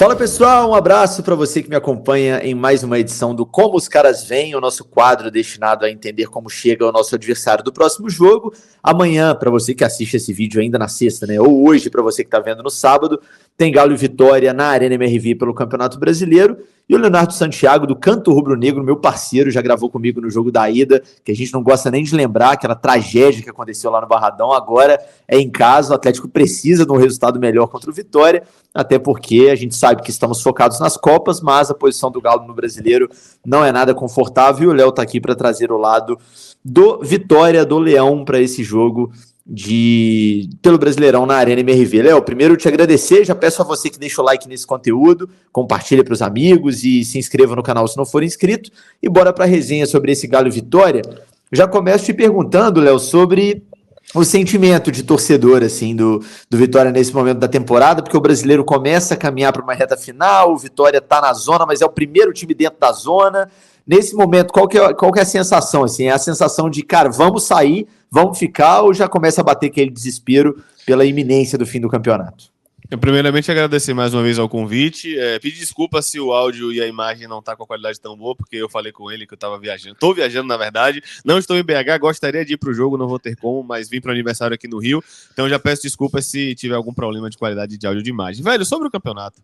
Fala pessoal, um abraço para você que me acompanha em mais uma edição do Como os Caras Vêm, o nosso quadro destinado a entender como chega o nosso adversário do próximo jogo. Amanhã, para você que assiste esse vídeo ainda na sexta, né? Ou hoje, para você que está vendo no sábado, tem Galo e Vitória na Arena MRV pelo Campeonato Brasileiro. E o Leonardo Santiago, do Canto Rubro Negro, meu parceiro, já gravou comigo no jogo da ida, que a gente não gosta nem de lembrar, aquela tragédia que aconteceu lá no Barradão. Agora é em casa, o Atlético precisa de um resultado melhor contra o Vitória, até porque a gente sabe que estamos focados nas Copas, mas a posição do Galo no Brasileiro não é nada confortável. E o Léo está aqui para trazer o lado do Vitória, do Leão, para esse jogo pelo Brasileirão na Arena MRV. Léo, primeiro te agradecer, já peço a você que deixa o like nesse conteúdo, compartilha para os amigos e se inscreva no canal se não for inscrito, e bora para a resenha sobre esse Galo e Vitória. Já começo te perguntando, Léo, sobre o sentimento de torcedor assim do Vitória nesse momento da temporada, porque o brasileiro começa a caminhar para uma reta final, o Vitória está na zona, mas é o primeiro time dentro da zona. Nesse momento, qual que é a sensação? Assim, é a sensação de, cara, vamos sair, vamos ficar, ou já começa a bater aquele desespero pela iminência do fim do campeonato? Eu, primeiramente, agradecer mais uma vez ao convite. Pedir desculpa se o áudio e a imagem não tá com a qualidade tão boa, porque eu falei com ele que eu tava viajando. Estou viajando, na verdade. Não estou em BH, gostaria de ir pro jogo, não vou ter como, mas vim pro aniversário aqui no Rio. Então já peço desculpas se tiver algum problema de qualidade de áudio e de imagem. Velho, sobre o campeonato.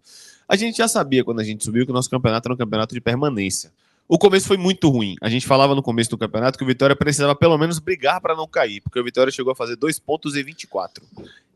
A gente já sabia, quando a gente subiu, que o nosso campeonato era um campeonato de permanência. O começo foi muito ruim. A gente falava no começo do campeonato que o Vitória precisava pelo menos brigar para não cair, porque o Vitória chegou a fazer 2 pontos e 24.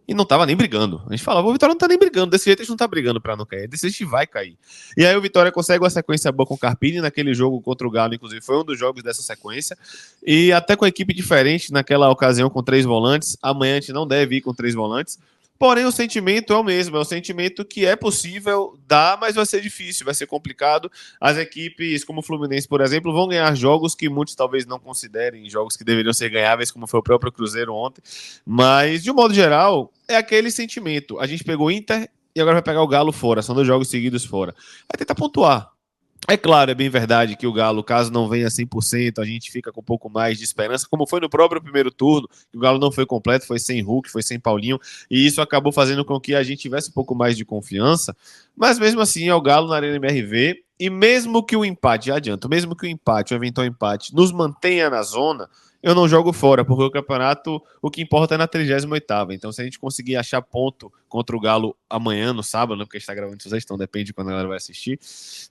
E não tava nem brigando. A gente falava, o Vitória não tá nem brigando. Desse jeito a gente não tá brigando pra não cair. Desse jeito a gente vai cair. E aí o Vitória consegue uma sequência boa com o Carpini. Naquele jogo contra o Galo, inclusive, foi um dos jogos dessa sequência. E até com a equipe diferente, naquela ocasião com 3 volantes. Amanhã a gente não deve ir com 3 volantes. Porém, o sentimento é o mesmo. É um sentimento que é possível dar, mas vai ser difícil, vai ser complicado. As equipes, como o Fluminense, por exemplo, vão ganhar jogos que muitos talvez não considerem jogos que deveriam ser ganháveis, como foi o próprio Cruzeiro ontem. Mas, de um modo geral, é aquele sentimento. A gente pegou o Inter e agora vai pegar o Galo fora. São 2 jogos seguidos fora. Vai tentar pontuar. É claro, é bem verdade que o Galo, caso não venha 100%, a gente fica com um pouco mais de esperança, como foi no próprio primeiro turno, que o Galo não foi completo, foi sem Hulk, foi sem Paulinho, e isso acabou fazendo com que a gente tivesse um pouco mais de confiança, mas mesmo assim é o Galo na Arena MRV, e mesmo que o empate, já adianto, mesmo que o empate, o eventual empate, nos mantenha na zona, eu não jogo fora, porque o campeonato, o que importa é na 38ª. Então, se a gente conseguir achar ponto contra o Galo amanhã, no sábado, né, porque a gente está gravando isso, então depende de quando a galera vai assistir.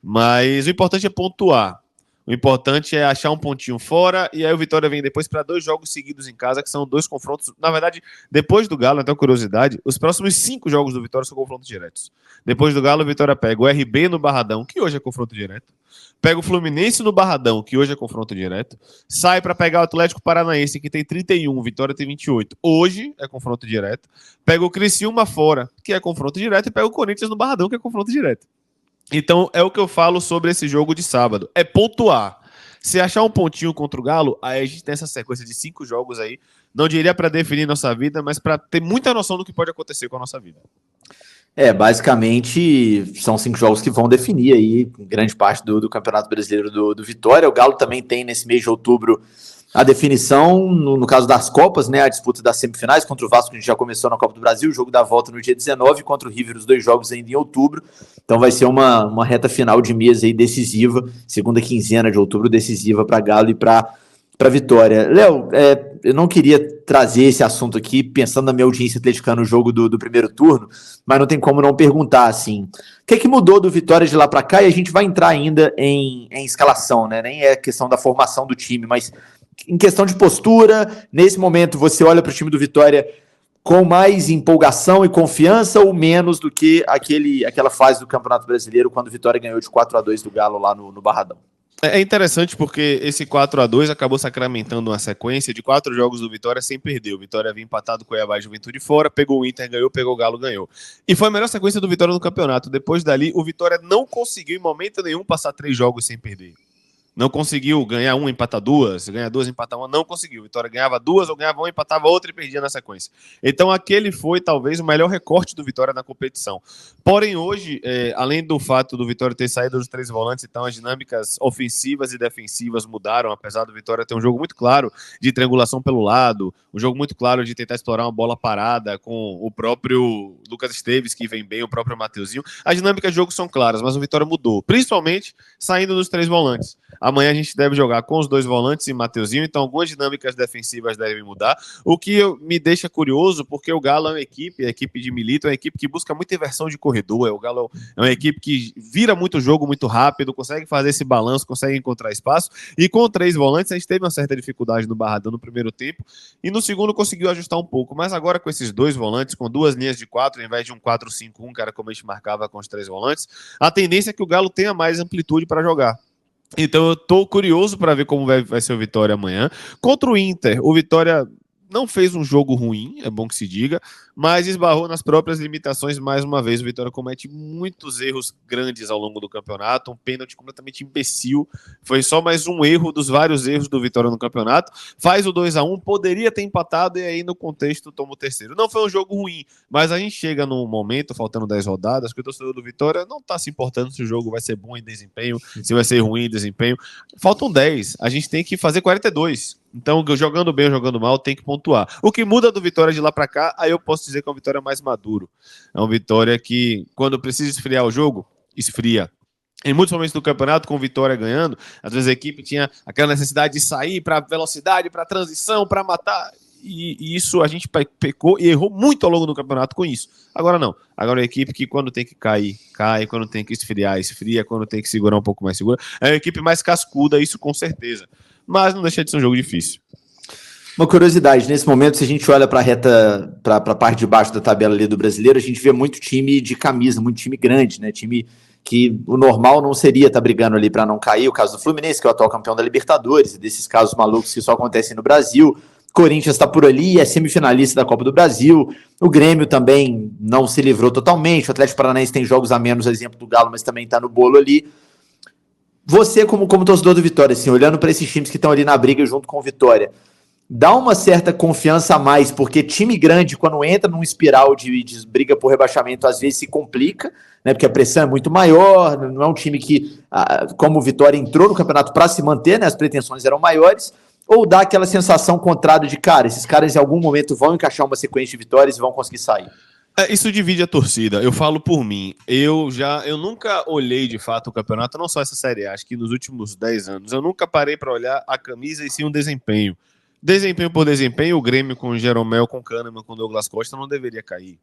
Mas o importante é pontuar. O importante é achar um pontinho fora, e aí o Vitória vem depois para 2 jogos seguidos em casa, que são 2 confrontos. Na verdade, depois do Galo, até curiosidade, os próximos 5 jogos do Vitória são confrontos diretos. Depois do Galo, o Vitória pega o RB no Barradão, que hoje é confronto direto. Pega o Fluminense no Barradão, que hoje é confronto direto. Sai para pegar o Atlético Paranaense, que tem 31, Vitória tem 28. Hoje é confronto direto. Pega o Criciúma fora, que é confronto direto. E pega o Corinthians no Barradão, que é confronto direto. Então, é o que eu falo sobre esse jogo de sábado. É pontuar. Se achar um pontinho contra o Galo, aí a gente tem essa sequência de 5 jogos aí. Não diria para definir nossa vida, mas para ter muita noção do que pode acontecer com a nossa vida. Basicamente são 5 jogos que vão definir aí grande parte do Campeonato Brasileiro do Vitória. O Galo também tem nesse mês de outubro a definição, no caso das Copas, né, a disputa das semifinais contra o Vasco, que a gente já começou na Copa do Brasil, o jogo da volta no dia 19, contra o River, os 2 jogos ainda em outubro. Então vai ser uma reta final de mês aí decisiva, segunda quinzena de outubro decisiva para Galo e para Vitória. Léo, eu não queria trazer esse assunto aqui pensando na minha audiência atleticana no jogo do primeiro turno, mas não tem como não perguntar, assim, o que mudou do Vitória de lá para cá? E a gente vai entrar ainda em escalação, né? Nem é questão da formação do time, mas em questão de postura, nesse momento você olha para o time do Vitória com mais empolgação e confiança ou menos do que aquela fase do Campeonato Brasileiro quando o Vitória ganhou de 4-2 do Galo lá no Barradão? É interessante porque esse 4-2 acabou sacramentando uma sequência de 4 jogos do Vitória sem perder. O Vitória havia empatado com o Cuiabá e Juventude fora, pegou o Inter, ganhou, pegou o Galo, ganhou. E foi a melhor sequência do Vitória no campeonato. Depois dali, o Vitória não conseguiu em momento nenhum passar 3 jogos sem perder. Não conseguiu ganhar uma, empatar duas, ganhar duas, empatar uma, não conseguiu. Vitória ganhava duas, ou ganhava uma, empatava outra e perdia na sequência. Então aquele foi talvez o melhor recorte do Vitória na competição. Porém hoje, além do fato do Vitória ter saído dos 3 volantes, então as dinâmicas ofensivas e defensivas mudaram, apesar do Vitória ter um jogo muito claro de triangulação pelo lado, um jogo muito claro de tentar explorar uma bola parada com o próprio Lucas Esteves, que vem bem, o próprio Mateuzinho. As dinâmicas de jogo são claras, mas o Vitória mudou, principalmente saindo dos 3 volantes. Amanhã a gente deve jogar com os 2 volantes e Mateuzinho, então algumas dinâmicas defensivas devem mudar, o que me deixa curioso, porque o Galo é uma equipe, a equipe de Milito é uma equipe que busca muita inversão de corredor, o Galo é uma equipe que vira muito jogo muito rápido, consegue fazer esse balanço, consegue encontrar espaço, e com 3 volantes a gente teve uma certa dificuldade no Barradão no primeiro tempo, e no segundo conseguiu ajustar um pouco, mas agora com esses 2 volantes, com 2 linhas de 4, ao invés de um 4-5-1, cara, como a gente marcava com os 3 volantes, a tendência é que o Galo tenha mais amplitude para jogar. Então eu tô curioso para ver como vai ser o Vitória amanhã. Contra o Inter, o Vitória não fez um jogo ruim, é bom que se diga, mas esbarrou nas próprias limitações mais uma vez. O Vitória comete muitos erros grandes ao longo do campeonato, um pênalti completamente imbecil. Foi só mais um erro dos vários erros do Vitória no campeonato. Faz o 2-1, poderia ter empatado e aí no contexto toma o terceiro. Não foi um jogo ruim, mas a gente chega num momento, faltando 10 rodadas, que o torcedor do Vitória não tá se importando se o jogo vai ser bom em desempenho, se vai ser ruim em desempenho. Faltam 10, a gente tem que fazer 42. Então, jogando bem ou jogando mal, tem que pontuar. O que muda do Vitória de lá para cá, aí eu posso dizer que é uma Vitória mais maduro. É uma Vitória que, quando precisa esfriar o jogo, esfria. Em muitos momentos do campeonato, com Vitória ganhando, às vezes a equipe tinha aquela necessidade de sair para velocidade, para transição, para matar. E isso a gente pecou e errou muito ao longo do campeonato com isso. Agora não. Agora é a equipe que quando tem que cair, cai. Quando tem que esfriar, esfria. Quando tem que segurar um pouco mais, segura. É a equipe mais cascuda, isso com certeza. Mas não deixa de ser um jogo difícil. Uma curiosidade, nesse momento, se a gente olha para a reta, para a parte de baixo da tabela ali do Brasileiro, a gente vê muito time de camisa, muito time grande, né? Time que o normal não seria estar brigando ali para não cair. O caso do Fluminense, que é o atual campeão da Libertadores, desses casos malucos que só acontecem no Brasil. Corinthians está por ali, é semifinalista da Copa do Brasil. O Grêmio também não se livrou totalmente. O Atlético Paranaense tem jogos a menos, exemplo do Galo, mas também está no bolo ali. Você, como torcedor do Vitória, assim, olhando para esses times que estão ali na briga junto com o Vitória, dá uma certa confiança a mais, porque time grande, quando entra num espiral de briga por rebaixamento, às vezes se complica, né? Porque a pressão é muito maior, não é um time que, como o Vitória entrou no campeonato para se manter, né? As pretensões eram maiores, ou dá aquela sensação contrária de, cara, esses caras em algum momento vão encaixar uma sequência de vitórias e vão conseguir sair. Isso divide a torcida. Eu falo por mim. Eu nunca olhei de fato o campeonato, não só essa série A, acho que nos últimos 10 anos. Eu nunca parei para olhar a camisa e sim um desempenho. Desempenho por desempenho, o Grêmio com o Jeromel, com o Kahneman, com o Douglas Costa não deveria cair.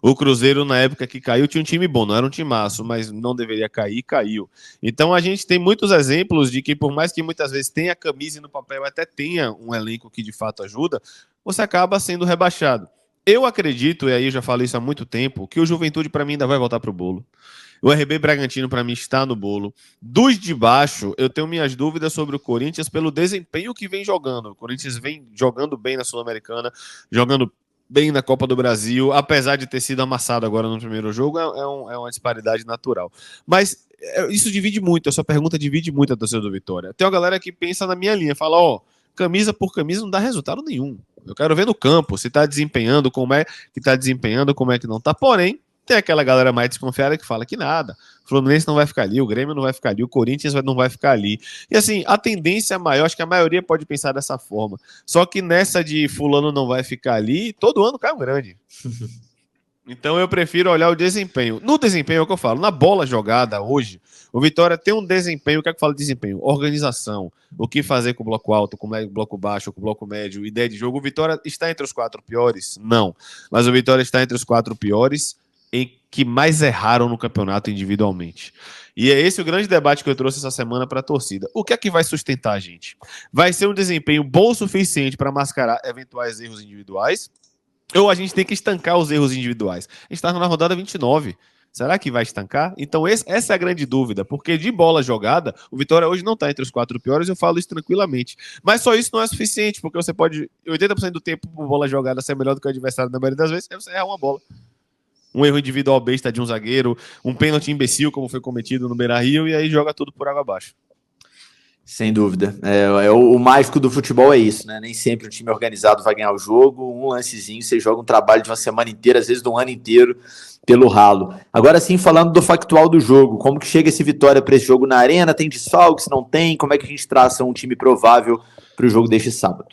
O Cruzeiro, na época que caiu, tinha um time bom, não era um timaço, mas não deveria cair, caiu. Então a gente tem muitos exemplos de que, por mais que muitas vezes tenha a camisa e no papel até tenha um elenco que de fato ajuda, você acaba sendo rebaixado. Eu acredito, e aí eu já falei isso há muito tempo, que o Juventude para mim ainda vai voltar pro bolo. O RB Bragantino, para mim, está no bolo. Dos de baixo, eu tenho minhas dúvidas sobre o Corinthians pelo desempenho que vem jogando. O Corinthians vem jogando bem na Sul-Americana, jogando bem na Copa do Brasil, apesar de ter sido amassado agora no primeiro jogo, é uma disparidade natural. Mas isso divide muito, essa pergunta divide muito a torcida do Vitória. Tem uma galera que pensa na minha linha, fala, camisa por camisa não dá resultado nenhum. Eu quero ver no campo, se está desempenhando, como é que está desempenhando, como é que não está. Porém, tem aquela galera mais desconfiada que fala que nada. O Fluminense não vai ficar ali, o Grêmio não vai ficar ali, o Corinthians não vai ficar ali. E assim, a tendência maior, acho que a maioria pode pensar dessa forma. Só que nessa de fulano não vai ficar ali, todo ano cai um grande. Então eu prefiro olhar o desempenho. No desempenho é o que eu falo. Na bola jogada hoje, o Vitória tem um desempenho. O que é que eu falo de desempenho? Organização. O que fazer com o bloco alto, com o bloco baixo, com o bloco médio, ideia de jogo. O Vitória está entre os 4 piores? Não. Mas o Vitória está entre os 4 piores em que mais erraram no campeonato individualmente. E é esse o grande debate que eu trouxe essa semana para a torcida. O que é que vai sustentar a gente? Vai ser um desempenho bom o suficiente para mascarar eventuais erros individuais? Ou a gente tem que estancar os erros individuais? A gente está na rodada 29. Será que vai estancar? Então essa é a grande dúvida, porque de bola jogada, o Vitória hoje não está entre os 4 piores, eu falo isso tranquilamente. Mas só isso não é suficiente, porque você pode, 80% do tempo, por bola jogada ser melhor do que o adversário na maioria das vezes, aí você erra uma bola. Um erro individual besta de um zagueiro, um pênalti imbecil, como foi cometido no Beira-Rio, e aí joga tudo por água abaixo. Sem dúvida. O mágico do futebol é isso, né? Nem sempre o time organizado vai ganhar o jogo. Um lancezinho, você joga um trabalho de uma semana inteira, às vezes de um ano inteiro, pelo ralo. Agora sim, falando do factual do jogo, como que chega esse Vitória para esse jogo na Arena? Tem desfalques? Não tem? Como é que a gente traça um time provável para o jogo deste sábado?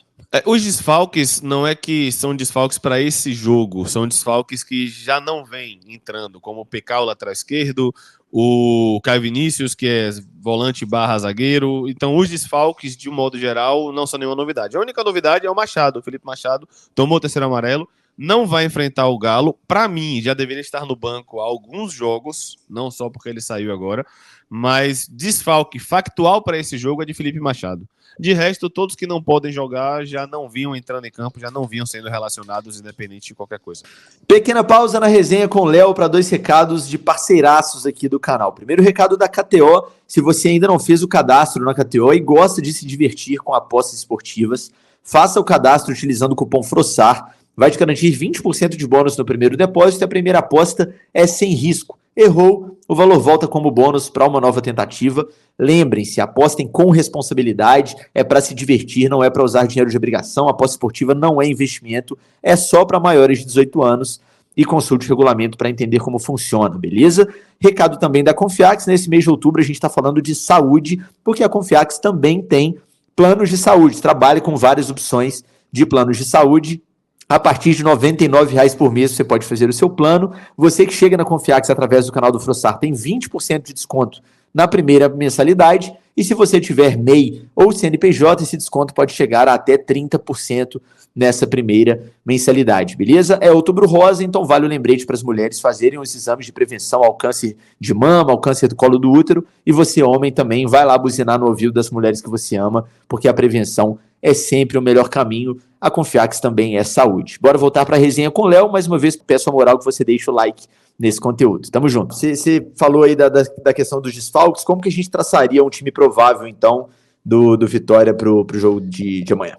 Os desfalques não é que são desfalques para esse jogo, são desfalques que já não vêm entrando, como o PK, o lateral esquerdo, o Caio Vinícius, que é volante barra zagueiro. Então, os desfalques, de um modo geral, não são nenhuma novidade. A única novidade é o Machado. O Felipe Machado tomou o terceiro amarelo, não vai enfrentar o Galo. Para mim, já deveria estar no banco há alguns jogos, não só porque ele saiu agora, mas desfalque factual para esse jogo é de Felipe Machado. De resto, todos que não podem jogar já não vinham entrando em campo, já não vinham sendo relacionados, independente de qualquer coisa. Pequena pausa na resenha com o Léo para 2 recados de parceiraços aqui do canal. Primeiro recado da KTO, se você ainda não fez o cadastro na KTO e gosta de se divertir com apostas esportivas, faça o cadastro utilizando o cupom FROSSAR, vai te garantir 20% de bônus no primeiro depósito e a primeira aposta é sem risco. Errou, o valor volta como bônus para uma nova tentativa. Lembrem-se, apostem com responsabilidade, é para se divertir, não é para usar dinheiro de obrigação. A aposta esportiva não é investimento, é só para maiores de 18 anos. E consulte o regulamento para entender como funciona, beleza? Recado também da Confiax, nesse mês de outubro a gente está falando de saúde, porque a Confiax também tem planos de saúde, trabalha com várias opções de planos de saúde. A partir de R$ 99,00 por mês você pode fazer o seu plano. Você que chega na Confiax através do canal do Frossar tem 20% de desconto na primeira mensalidade. E se você tiver MEI ou CNPJ, esse desconto pode chegar a até 30% nessa primeira mensalidade, beleza? É Outubro Rosa, então vale o lembrete para as mulheres fazerem os exames de prevenção ao câncer de mama, ao câncer do colo do útero. E você, homem, também vai lá buzinar no ouvido das mulheres que você ama, porque a prevenção é sempre o melhor caminho. A Confiax também é saúde. Bora voltar para a resenha com o Léo. Mais uma vez, peço a moral que você deixe o like nesse conteúdo. Tamo junto. Você falou aí da questão dos desfalques. Como que a gente traçaria um time provável, então, do Vitória pro jogo de amanhã?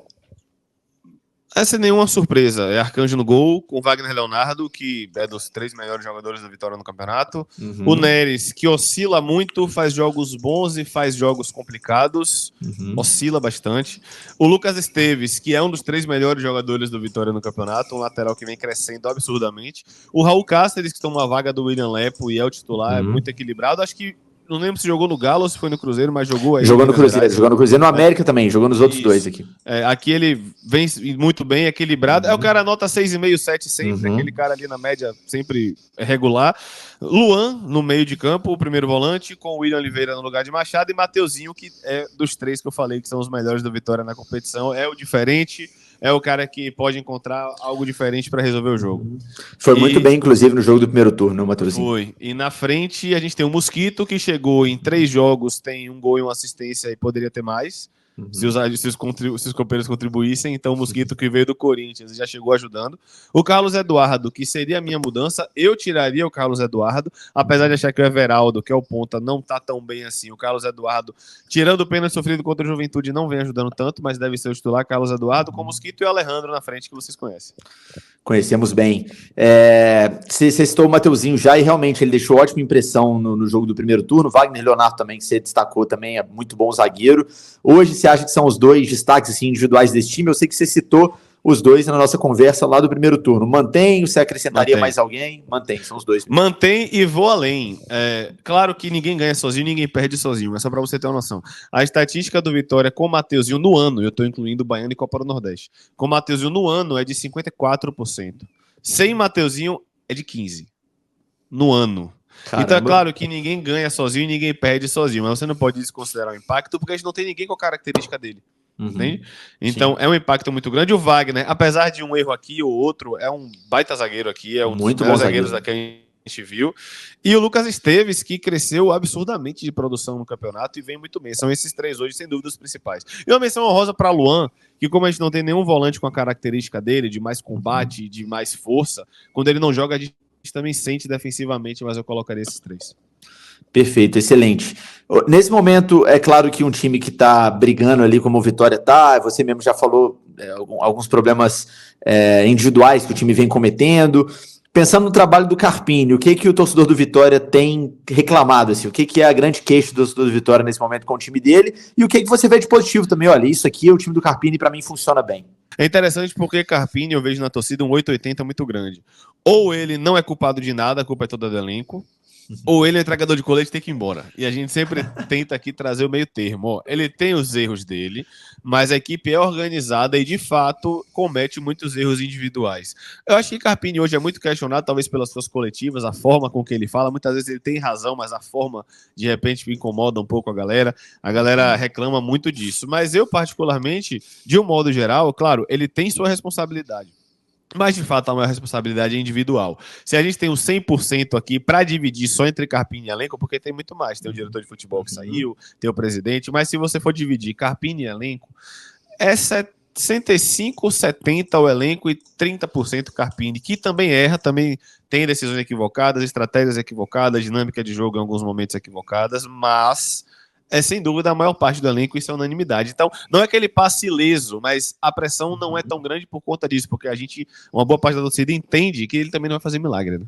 Essa é nenhuma surpresa. É Arcanjo no gol, com Wagner Leonardo, que é dos 3 melhores jogadores da Vitória no campeonato. Uhum. O Neres, que oscila muito, faz jogos bons e faz jogos complicados. Oscila bastante. O Lucas Esteves, que é um dos 3 melhores jogadores do Vitória no campeonato, um lateral que vem crescendo absurdamente. O Raul Cáceres, que toma a vaga do William Lepo e é o titular, é muito equilibrado. Acho que não lembro se jogou no Galo ou se foi no Cruzeiro, mas jogou aí. Jogou no Cruzeiro, no América também, jogou nos outros dois aqui. Aqui ele vem muito bem, equilibrado. É o cara nota 6,5, 7 sempre, aquele cara ali na média sempre regular. Luan no meio de campo, o primeiro volante, com o William Oliveira no lugar de Machado e Mateuzinho, que é dos 3 que eu falei que são os melhores do Vitória na competição. É o diferente. É o cara que pode encontrar algo diferente para resolver o jogo. Foi muito bem, inclusive, no jogo do primeiro turno, Matheusinho. Foi. E na frente a gente tem o Mosquito, que chegou em 3 jogos, tem 1 gol e 1 assistência e poderia ter mais. Se os companheiros contribuíssem. Então o Mosquito, que veio do Corinthians, já chegou ajudando. O Carlos Eduardo, que seria a minha mudança, eu tiraria o Carlos Eduardo, apesar de achar que o Everaldo, que é o ponta, não tá tão bem assim. O Carlos Eduardo, tirando o pênalti sofrido contra o Juventude, não vem ajudando tanto, mas deve ser o titular, Carlos Eduardo, com o Mosquito e o Alejandro na frente, que vocês conhecem. Conhecemos bem. Você citou o Mateuzinho já, e realmente ele deixou ótima impressão no jogo do primeiro turno. Wagner Leonardo também, que você destacou também, é muito bom zagueiro. Hoje você acha que são os 2 destaques assim, individuais desse time? Eu sei que você citou os 2 na nossa conversa lá do primeiro turno. Mantém? Você acrescentaria mais alguém? Mantém, são os 2. Mantém e vou além. Claro que ninguém ganha sozinho, ninguém perde sozinho, é só para você ter uma noção. A estatística do Vitória com o Mateuzinho no ano, eu estou incluindo o Baiano e Copa do Nordeste, com o Mateuzinho no ano é de 54%. Sem Mateuzinho é de 15%. No ano. Caramba. Então é claro que ninguém ganha sozinho e ninguém perde sozinho, mas você não pode desconsiderar o impacto porque a gente não tem ninguém com a característica dele. Entende? Então é um impacto muito grande. O Wagner, apesar de um erro aqui ou outro, é um baita zagueiro aqui, é um muito dos bom zagueiros daqui a gente viu. E o Lucas Esteves, que cresceu absurdamente de produção no campeonato e vem muito bem. São esses 3 hoje, sem dúvida, os principais. E uma menção honrosa para Luan, que como a gente não tem nenhum volante com a característica dele, de mais combate, de mais força, quando ele não joga, a gente também sente defensivamente, mas eu colocaria esses 3. Perfeito, excelente. Nesse momento, é claro que um time que está brigando ali como o Vitória tá, você mesmo já falou alguns problemas individuais que o time vem cometendo. Pensando no trabalho do Carpini, o que o torcedor do Vitória tem reclamado? Assim, o que é a grande queixa do torcedor do Vitória nesse momento com o time dele? E o que você vê de positivo também? Olha, isso aqui, o time do Carpini, para mim, funciona bem. É interessante porque Carpini, eu vejo na torcida um 880 muito grande. Ou ele não é culpado de nada, a culpa é toda do elenco, ou ele é entregador de colete e tem que ir embora. E a gente sempre tenta aqui trazer o meio termo. Ó, ele tem os erros dele, mas a equipe é organizada e, de fato, comete muitos erros individuais. Eu acho que Carpini hoje é muito questionado, talvez pelas suas coletivas, a forma com que ele fala. Muitas vezes ele tem razão, mas a forma, de repente, me incomoda um pouco a galera. A galera reclama muito disso. Mas eu, particularmente, de um modo geral, claro, ele tem sua responsabilidade. Mas, de fato, a maior responsabilidade é individual. Se a gente tem um 100% aqui para dividir só entre Carpini e elenco, porque tem muito mais. Tem o diretor de futebol que saiu, tem o presidente, mas se você for dividir Carpini e elenco, é 65, 70 o elenco e 30% Carpini, que também erra, também tem decisões equivocadas, estratégias equivocadas, dinâmica de jogo em alguns momentos equivocadas, mas é sem dúvida a maior parte do elenco, isso é unanimidade. Então, não é que ele passe ileso, mas a pressão não é tão grande por conta disso, porque uma boa parte da torcida entende que ele também não vai fazer milagre, né?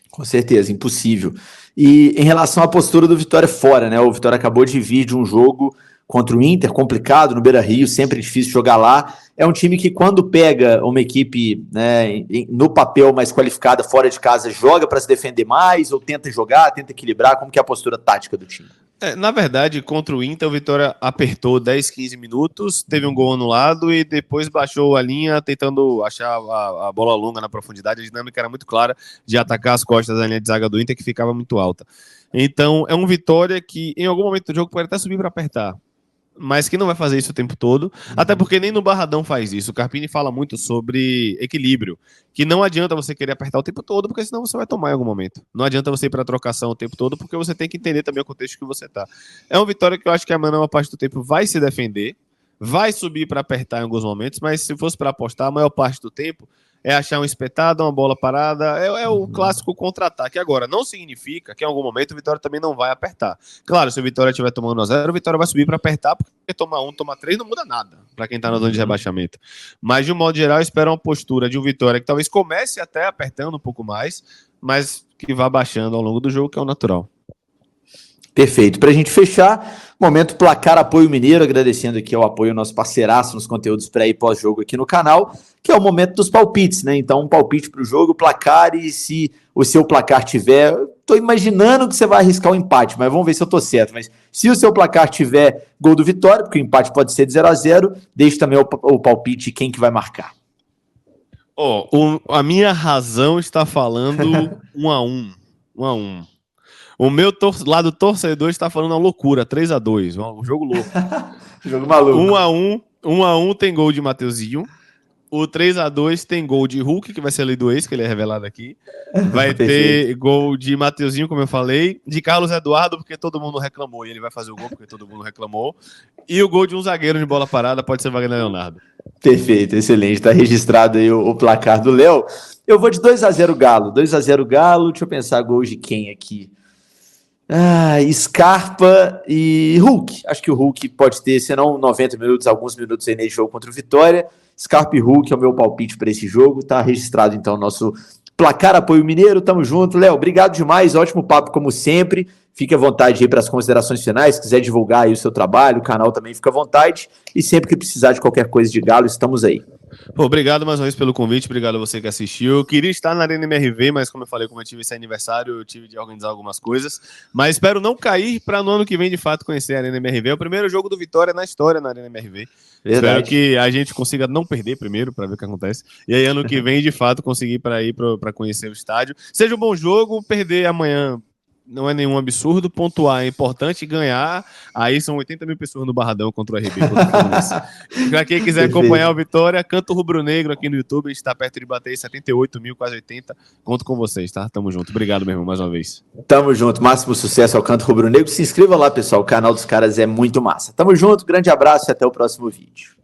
Com certeza, impossível. E em relação à postura do Vitória fora, né? O Vitória acabou de vir de um jogo contra o Inter, complicado, no Beira-Rio, sempre difícil jogar lá. É um time que, quando pega uma equipe, né, no papel mais qualificada fora de casa, joga para se defender mais, ou tenta jogar, tenta equilibrar? Como que é a postura tática do time? Na verdade, contra o Inter, o Vitória apertou 10, 15 minutos, teve um gol anulado e depois baixou a linha tentando achar a bola longa na profundidade. A dinâmica era muito clara de atacar as costas da linha de zaga do Inter, que ficava muito alta. Então, é um Vitória que em algum momento do jogo pode até subir para apertar, mas que não vai fazer isso o tempo todo, até porque nem no Barradão faz isso. O Carpini fala muito sobre equilíbrio, que não adianta você querer apertar o tempo todo, porque senão você vai tomar em algum momento. Não adianta você ir para trocação o tempo todo, porque você tem que entender também o contexto que você tá. É um Vitória que eu acho que a maior parte do tempo vai se defender, vai subir para apertar em alguns momentos, mas se fosse para apostar, a maior parte do tempo é achar um espetado, uma bola parada, é o clássico contra-ataque. Agora, não significa que em algum momento o Vitória também não vai apertar. Claro, se o Vitória estiver tomando 1-0, o Vitória vai subir para apertar, porque tomar 1, tomar 3 não muda nada para quem está na zona de rebaixamento. Mas, de um modo geral, eu espero uma postura de um Vitória que talvez comece até apertando um pouco mais, mas que vá baixando ao longo do jogo, que é o natural. Perfeito. Para a gente fechar, momento placar apoio mineiro, agradecendo aqui ao apoio nosso parceiraço nos conteúdos pré e pós-jogo aqui no canal, que é o momento dos palpites, né? Então, um palpite para o jogo, placar, e se o seu placar tiver, estou imaginando que você vai arriscar o empate, mas vamos ver se eu estou certo. Mas se o seu placar tiver gol do Vitória, porque o empate pode ser de 0-0, deixe também o palpite quem que vai marcar. A minha razão está falando 1-1. 1-1. O meu lado torcedor está falando uma loucura, 3-2, um jogo louco. Jogo maluco. 1-1 tem gol de Mateuzinho. O 3-2 tem gol de Hulk, que vai ser a lei do ex, que ele é revelado aqui. Vai ter gol de Mateuzinho, como eu falei. De Carlos Eduardo, porque todo mundo reclamou. E ele vai fazer o gol, porque todo mundo reclamou. E o gol de um zagueiro de bola parada pode ser Wagner Leonardo. Perfeito, excelente. Está registrado aí o placar do Léo. Eu vou de 2-0 Galo. 2-0 Galo. Deixa eu pensar gols de quem aqui. Scarpa e Hulk. Acho que o Hulk pode ter, se não 90 minutos, alguns minutos aí nesse jogo contra o Vitória. Scarpa e Hulk é o meu palpite para esse jogo. Tá registrado então o nosso placar apoio mineiro. Tamo junto. Léo, obrigado demais. Ótimo papo como sempre. Fique à vontade aí para as considerações finais. Se quiser divulgar aí o seu trabalho, o canal também fica à vontade. E sempre que precisar de qualquer coisa de Galo, estamos aí. Obrigado mais uma vez pelo convite, obrigado a você que assistiu. Eu queria estar na Arena MRV, mas como eu falei, como eu tive esse aniversário, eu tive de organizar algumas coisas. Mas espero não cair para no ano que vem, de fato, conhecer a Arena MRV. É o primeiro jogo do Vitória na história na Arena MRV. Verdade. Espero que a gente consiga não perder primeiro, para ver o que acontece. E aí, ano que vem, de fato, conseguir para conhecer o estádio. Seja um bom jogo, perder amanhã não é nenhum absurdo, pontuar é importante, ganhar, aí são 80 mil pessoas no Barradão contra o RB. Para quem quiser acompanhar o Vitória, Canto Rubro Negro aqui no YouTube, a gente está perto de bater 78 mil, quase 80, conto com vocês, tá? Tamo junto, obrigado, meu irmão, mais uma vez. Tamo junto, máximo sucesso ao Canto Rubro Negro, se inscreva lá, pessoal, o canal dos caras é muito massa. Tamo junto, grande abraço e até o próximo vídeo.